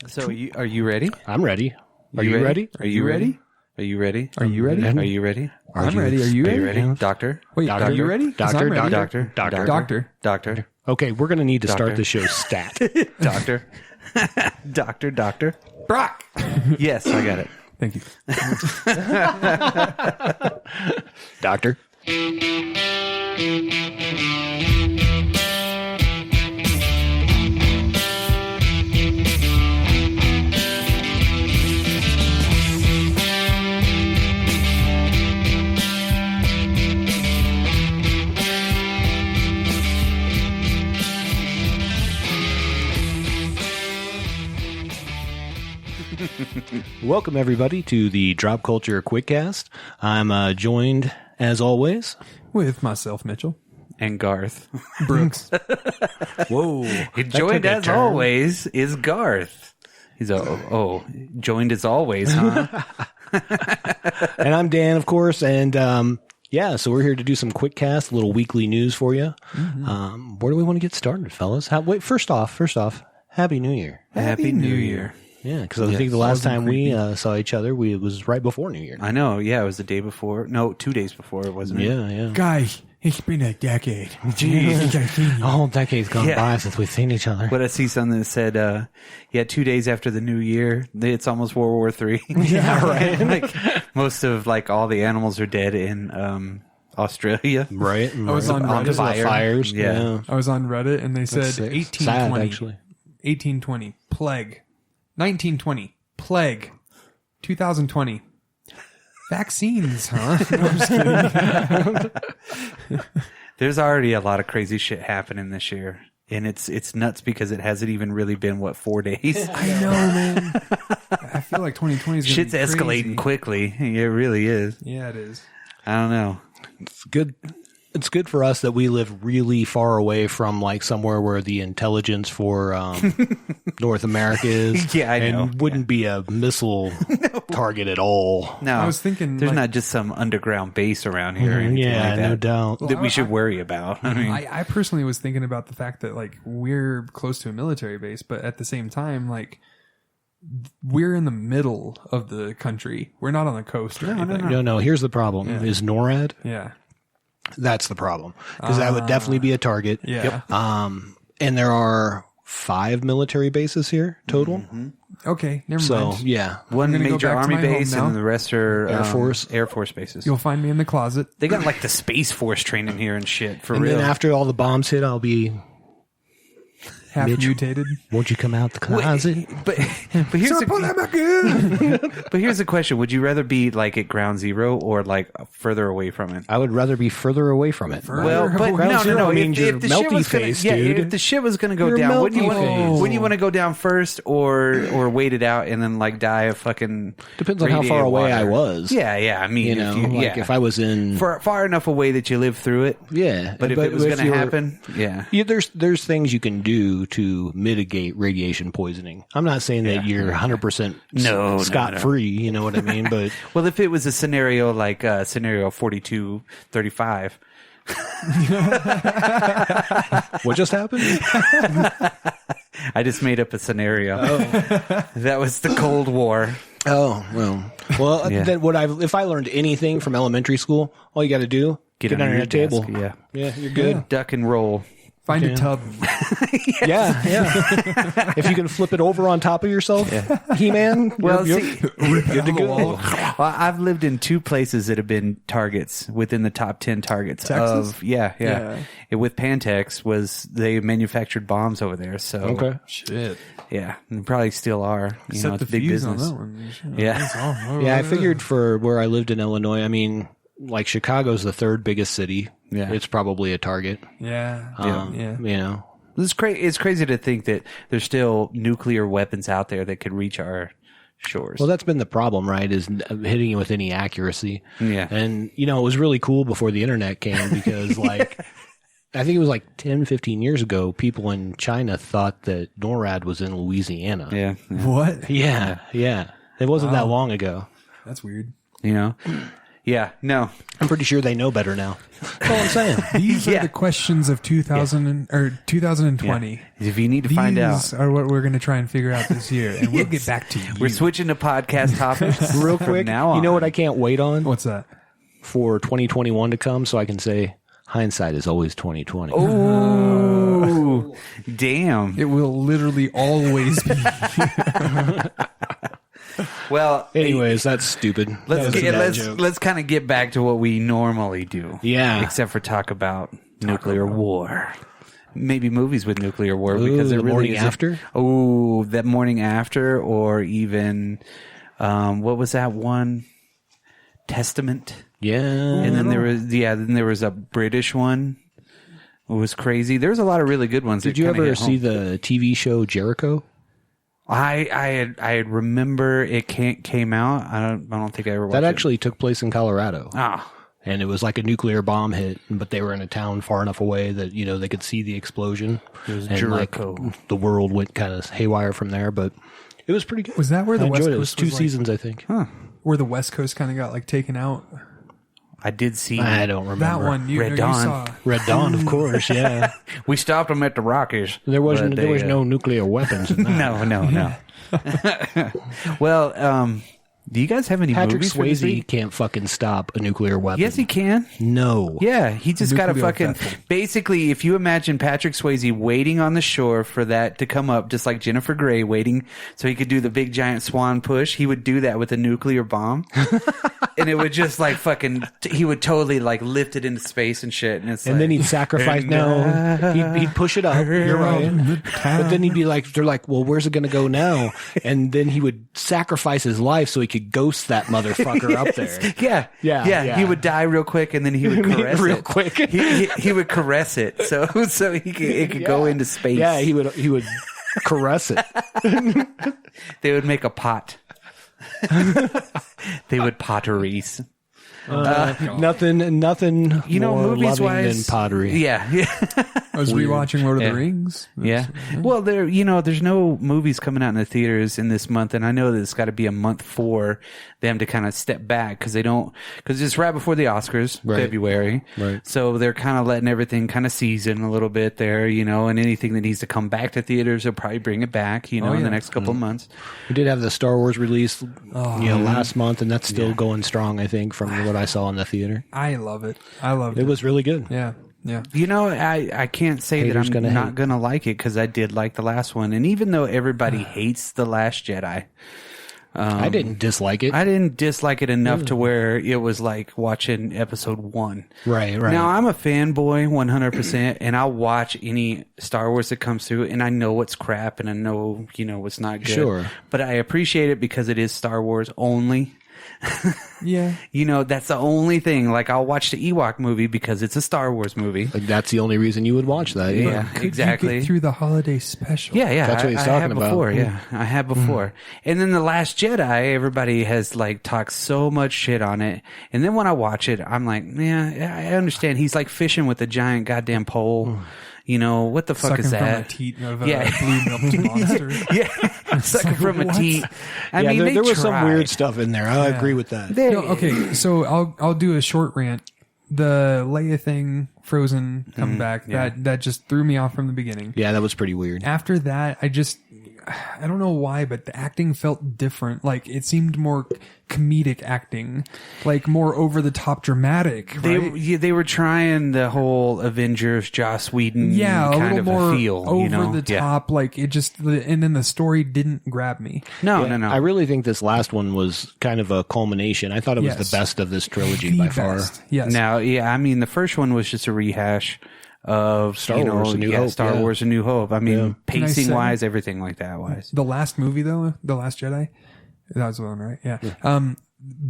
So are you ready? I'm ready. Are you ready? Are you ready? Are you ready? Are you ready? Are you ready? I'm ready. Are you ready? Doctor? Wait, Doctor? are you ready? 'Cause I'm ready. Doctor? Okay, we're going to need to start the show stat. Doctor? Doctor? Brock. Yes, I got it. Thank you. Doctor? Welcome, everybody, to the Drop Culture Quickcast. I'm joined, as always, With myself, Mitchell. And Garth. Brooks. Whoa. Joined as always is Garth. He's joined as always, huh? and I'm Dan, of course, and so we're here to do some Quickcast, a little weekly news for you. Mm-hmm. Where do we want to get started, fellas? First off, Happy New Year. Happy New Year. Yeah, because I think the last time we saw each other, it was right before New Year. I know, yeah, it was the day before. No, 2 days before, wasn't it? Yeah. Guys, it's been a decade. Jeez. A whole decade's gone by since we've seen each other. But I see something that said, 2 days after the New Year, it's almost World War III. Yeah, right. Like, most of, all the animals are dead in Australia. Right. I was on Reddit. Fires. Yeah. I was on Reddit, and they said 1820. Sad, actually. 1820, plague. 1920, plague. 2020, vaccines, huh? No, I'm just kidding. There's already a lot of crazy shit happening this year. And it's nuts because it hasn't even really been, 4 days? I know, man. I feel like 2020 is Shit's escalating quickly. It really is. Yeah, it is. I don't know. It's good. It's good for us that we live really far away from somewhere where the intelligence for North America is. Yeah, I know. And wouldn't be a missile target at all. No, I was thinking there's not just some underground base around here. Or anything yeah, like that no doubt. that we should worry about. I mean, I personally was thinking about the fact that we're close to a military base, but at the same time, we're in the middle of the country. We're not on the coast or anything. No. Here's the problem: is NORAD. Yeah. That's the problem, because that would definitely be a target. Yeah. And there are 5 military bases here total. Mm-hmm. Okay, never So mind. yeah, one go major back to army my base home now. and the rest are Air Force bases. You'll find me in the closet. They got the Space Force training here and shit for and real. then after all the bombs hit, I'll be. Half Mitch, mutated. Won't you come out the closet? But here's but here's the question: would you rather be at Ground Zero or further away from it? I would rather be further away from it. Well, but Ground Zero means you're if the shit melty was gonna, face, yeah, dude. if the shit was going to go You're down, wouldn't you melty want to go down first or wait it out and then die of fucking? Depends on how far away I was. Yeah. I mean, if I was in far enough away that you lived through it. Yeah, But if it was going to you're- happen, there's things you can do to mitigate radiation poisoning. I'm not saying that you're 100% scot free. You know what I mean? But well, if it was a scenario like scenario 4235. what just happened? I just made up a scenario. That was the Cold War. Oh, well. Yeah. Then if I learned anything from elementary school, all you got to do get under your table. Desk, Yeah, you're good. Duck and roll. Find a tub. Yeah. If you can flip it over on top of yourself, He-Man. Well, you're good to go. Well, I've lived in 2 places that have been targets within the top 10 targets. Texas? With Pantex they manufactured bombs over there. So Okay. Shit. yeah, and probably still are. Set It's the big fuse business. on that one. Yeah. Yeah, I figured for where I lived in Illinois, I mean, Chicago's the 3rd biggest city. Yeah. It's probably a target. Yeah. You know. It's crazy to think that there's still nuclear weapons out there that could reach our shores. Well, that's been the problem, right? Is hitting it with any accuracy. Yeah. And, it was really cool before the internet came because, I think it was 10, 15 years ago, people in China thought that NORAD was in Louisiana. Yeah. What? Yeah. It wasn't that long ago. That's weird. Yeah, no. I'm pretty sure they know better now. That's all I'm saying. These are the questions of 2020. Yeah. If you need to find out. These are what we're going to try and figure out this year, and we'll get back to you. We're switching to podcast topics Real quick. from now on. You know what I can't wait on? What's that? For 2021 to come, so I can say hindsight is always 2020. Oh, damn. It will literally always be. Well, anyways, that's stupid. Let's kind of get back to what we normally do. Yeah. Except for talk about nuclear war. Maybe movies with nuclear war because it the really morning is after. That morning after, or even what was that one? Testament. Yeah. And then there was a British one. It was crazy. There's a lot of really good ones. Did you ever see the TV show Jericho? I remember it came out. I don't think I ever watched That it. actually took place in Colorado. Ah. And it was like a nuclear bomb hit, but they were in a town far enough away that, they could see the explosion. It was and Jericho. The world went kind of haywire from there, but it was pretty good. Was that where the I West enjoyed Coast it. It was 2 was seasons, I think. Huh. where the West Coast kind of got like taken out? I did see I don't remember. That one, you Red know, you Dawn. saw. Red Dawn, of course, yeah. We stopped them at the Rockies. There was but they, no nuclear weapons in that. No. Well, do you guys have any Patrick movies for this Swayze week? can't fucking stop a nuclear weapon. Yes, he can. No. Yeah, he just got a Nuclear fucking... vessel. Basically, if you imagine Patrick Swayze waiting on the shore for that to come up, just like Jennifer Grey waiting so he could do the big giant swan push, he would do that with a nuclear bomb. And it would just like fucking... He would totally like lift it into space and shit. And it's And then he'd sacrifice. He'd push it up. You're right. But then he'd be like, they're like, well, where's it going to go now? And then he would sacrifice his life so he could ghost that motherfucker up there. Yeah. He would die real quick, and then he would caress Real it. quick. He would caress it, so it could go into space. Yeah, he would caress it. They would make a pot. They would potteries. Nothing. You know, more movies loving wise, than pottery. Yeah. I was rewatching Lord of Yeah. the Rings. Yeah. Well, there's no movies coming out in the theaters in this month, and I know that it's got to be a month for them to kind of step back because it's right before the Oscars, Right. February. Right. So they're kind of letting everything kind of season a little bit there, and anything that needs to come back to theaters, they'll probably bring it back, in the next couple of months. We did have the Star Wars release, last month, and that's still going strong, I think, from what I saw in the theater. I love it. I loved it. It was really good. Yeah. Yeah. I can't say Haters that I'm gonna not hate. going to like it because I did like the last one. And even though everybody hates The Last Jedi, I didn't dislike it. I didn't dislike it enough to where it was like watching episode 1. Right. Now, I'm a fanboy 100%, and I'll watch any Star Wars that comes through, and I know what's crap, and I know, what's not good. Sure. But I appreciate it because it is Star Wars only. Yeah. That's the only thing. Like, I'll watch the Ewok movie because it's a Star Wars movie. Like, that's the only reason you would watch that. Yeah, Could you exactly. get through the holiday special? Yeah, That's what he's I talking have about. before. Yeah, I have before. And then The Last Jedi, everybody has like talked so much shit on it. And then when I watch it, I'm like, yeah, I understand. He's like fishing with a giant goddamn pole. What the fuck Sucking is from that? a teat of a Yeah. blue milk monster. Yeah, sucking from a What? teat. I mean, there was some tried. weird stuff in there. I agree with that. They- No, okay, so I'll do a short rant. The Leia thing, Frozen, come back. That just threw me off from the beginning. Yeah, that was pretty weird. After that, I don't know why, but the acting felt different. Like it seemed more comedic acting, like more over the top dramatic. Right? They were trying the whole Avengers, Joss Whedon Yeah, a kind little of more a feel. over the Yeah. top. Like it just, and then the story didn't grab me. No. I really think this last one was kind of a culmination. I thought it was Yes. the best of this trilogy The by far. best. Yes. Now, I mean, the first one was just a rehash of Star Wars: A New Hope, Star yeah. Wars: A New Hope. I mean, Can I pacing say- wise, everything like that wise. The last movie though, The Last Jedi, that was the one, right? Yeah.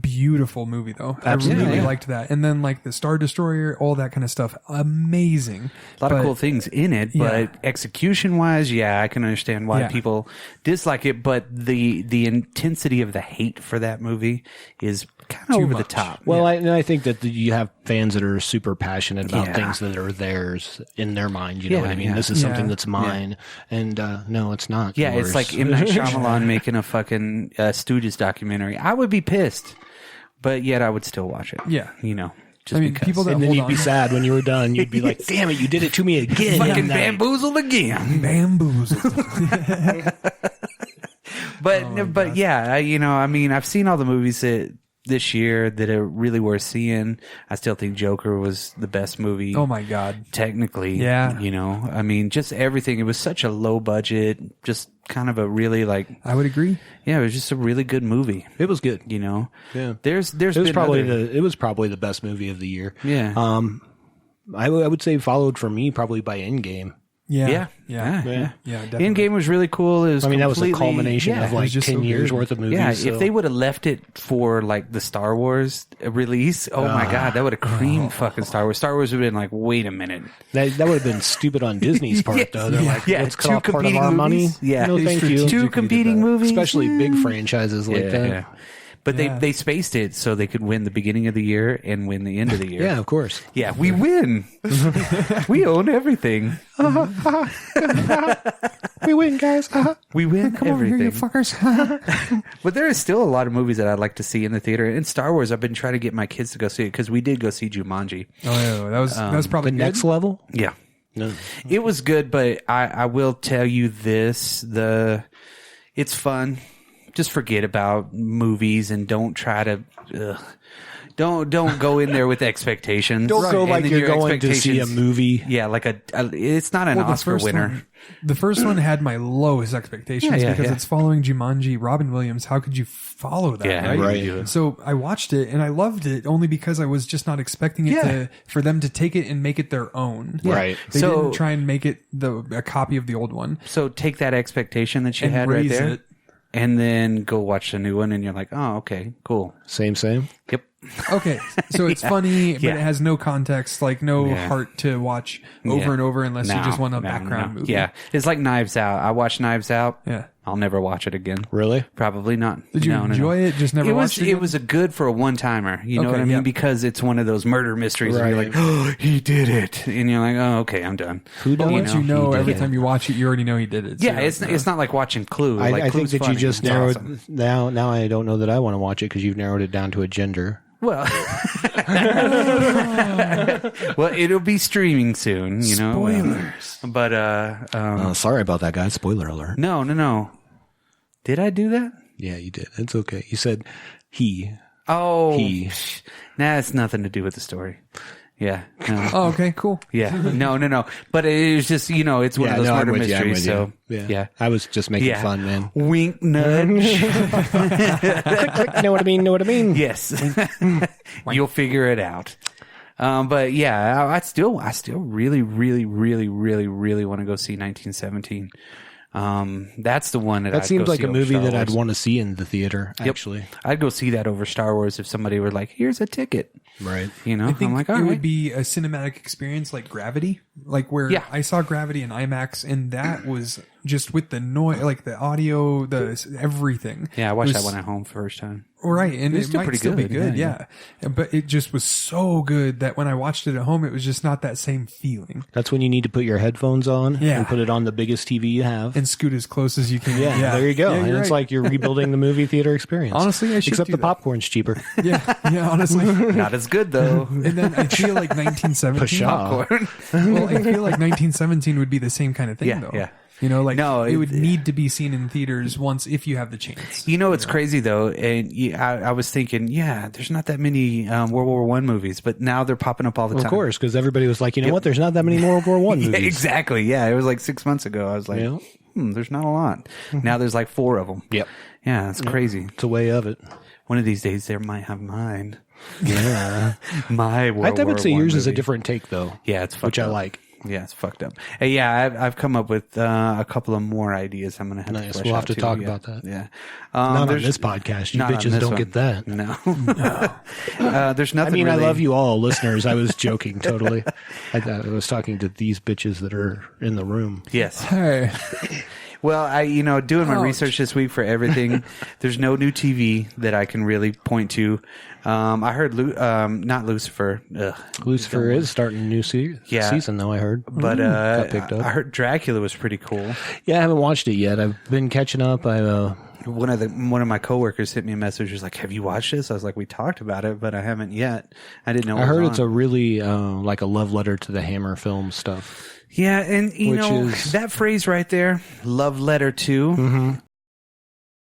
Beautiful movie though. Absolutely, I really yeah. liked that. And then like the Star Destroyer, all that kind of stuff. Amazing. A lot of cool things in it, but execution wise, I can understand why Yeah. people dislike it. But the intensity of the hate for that movie is kind of over the much. top. Well, I think that you have fans that are super passionate about Yeah. things that are theirs in their mind. You know Yeah, what I mean? yeah. This is something Yeah. that's mine. And no, it's not. Yeah, yours. it's like M. Night Shyamalan making a fucking Stooges documentary. I would be pissed. but yet I would still watch it. Yeah. You know, just I mean, because. people that And then hold you'd on. be sad when you were done. You'd be like, damn it, you did it to me again. Fucking that night." bamboozled again. Bamboozled. But yeah, I mean, I've seen all the movies this year that are really worth seeing. I still think Joker was the best movie. Oh my God. Technically. Yeah. I mean, just everything. It was such a low budget, just kind of a really like, I would agree. yeah, it was just a really good movie. It was good. Yeah. It was been probably other- it was probably the best movie of the year. Yeah. I would say followed for me probably by Endgame. Yeah. Yeah. Definitely. Endgame was really cool. It was I mean, that was the completely- culmination yeah, of it was like just 10 so years good. worth of movies. Yeah, so- if they would have left it for like the Star Wars release, oh my God, that would have creamed fucking Star Wars. Star Wars would have been like, wait a minute. that would have been stupid on Disney's part, though. They're like, yeah, let's cut two off part of competing our money. movies. Yeah, No, thank you. Two competing movies, Especially big franchises like that. Yeah. But they spaced it so they could win the beginning of the year and win the end of the year. Yeah, of course. Yeah, we win. We own everything. We win, guys. We win Come over everything. here, you fuckers. But there is still a lot of movies that I'd like to see in the theater. And Star Wars, I've been trying to get my kids to go see it because we did go see Jumanji. Oh, that was probably The good. next level? Yeah. No. It was good, but I will tell you this: it's fun. Just forget about movies and don't try to. Don't go in there with expectations. Don't go And like then you're your going to see a expectations- movie. Yeah, like it's not an Well, Oscar winner. The first one had my lowest expectations Yeah, because yeah. it's following Jumanji, Robin Williams. How could you follow that? Yeah, right? right. So I watched it and I loved it only because I was just not expecting it for them to take it and make it their own. Right. They So- didn't try and make it a copy of the old one. So take that expectation that you And had right raise there, it. and then go watch the new one, and you're like, oh, okay, cool. Same. Yep. Okay, so it's funny, but Yeah. it has no context, like no Yeah. heart to watch over Yeah. and over unless you just want a No, background no. movie. Yeah, it's like Knives Out. I watched Knives Out. Yeah. I'll never watch it again. Really? Probably not. Did you No, no, enjoy no. it? Just never It was. watched it It again? was a good for a one timer. You know Okay, what I mean? yeah. Because it's one of those murder mysteries where you're Right. like, oh, he did it, and you're like, oh, okay, I'm done. Who But done once it? you know, He did every it. time you watch it, you already know he did it. So Yeah, it's not like watching Clue. I think Clue's that you funny. just It's narrowed awesome. now I don't know that I want to watch it because you've narrowed it down to a gender. Well, well, it'll be streaming soon. You know, Spoilers. But Sorry about that, guys. Spoiler alert. no. Did I do that? Yeah, you did. It's okay. You said he. Oh, He. Nah, it's nothing to do with the story. Yeah. No. Oh, okay, cool. Yeah. No. But it was just, it's one of those I'm murder with you, I'm mysteries. with you. So, yeah. I was just making Yeah. fun, man. Wink, nudge. Click, know what I mean? Know what I mean? Yes. You'll figure it out. But yeah, I still really, really, really, really, really want to go see 1917. That's the one That I'd seems go like see a over movie Star that I'd Wars. want to see in the theater, Yep. actually. I'd go see that over Star Wars if somebody were like, here's a ticket. Right. I think I'm like, it all right. would be a cinematic experience like Gravity, like where Yeah. I saw Gravity in IMAX, and that was just with the noise, like the audio, the everything. Yeah, I watched It was- that one at home first time. Right, and It's it still might pretty still be good. good, yeah. But it just was so good that when I watched it at home, it was just not that same feeling. That's when you need to put your headphones on Yeah. and put it on the biggest TV you have. And scoot as close as you can. yeah, there you go. Yeah, and you're it's right. like you're rebuilding the movie theater experience. Honestly, I should Except do the that. popcorn's cheaper. yeah, honestly. Not as good though. And then I feel like 1917. Pshaw. Popcorn. Well, I feel like 1917 would be the same kind of thing, Yeah, though. yeah. Like No, it would it- need to be seen in theaters once if you have the chance. It's crazy though, and I was thinking, there's not that many World War I movies, but now they're popping up all the Of time. course, because everybody was like, you know what? There's not that many World War I Yeah, movies. exactly. Yeah, it was like 6 months ago. I was like, Yeah. there's not a lot. Now there's like 4 of them. Yep. Yeah, it's crazy. It's a way of it. One of these days, there might have mine. Yeah. My World I War would say I yours is a movie. different take, though. Yeah, it's fucked Which I up. like. Yeah, it's fucked up. Hey, yeah, I've come up with a couple of more ideas. I'm gonna have to Nice. flesh We'll have out to too. talk Yeah. about that. Yeah, Not on there's- this podcast. You not on bitches this don't one. get that. No, there's I nothing. mean, I really- love you all, listeners. I was joking, totally. I was talking to these bitches that are in the room. Yes. Hey, Well, I doing my Ouch. research this week for everything. There's no new TV that I can really point to. I heard not Lucifer. Ugh. Lucifer is starting a new Yeah. season, though, I heard. But got picked up. I heard Dracula was pretty cool. Yeah, I haven't watched it yet. I've been catching up. I one of my coworkers sent me a message. He was like, "Have you watched this?" I was like, "We talked about it, but I haven't yet. I didn't know." I heard it's a really like a love letter to the Hammer film stuff. Yeah, and you Which know is- that phrase right there, "love letter to."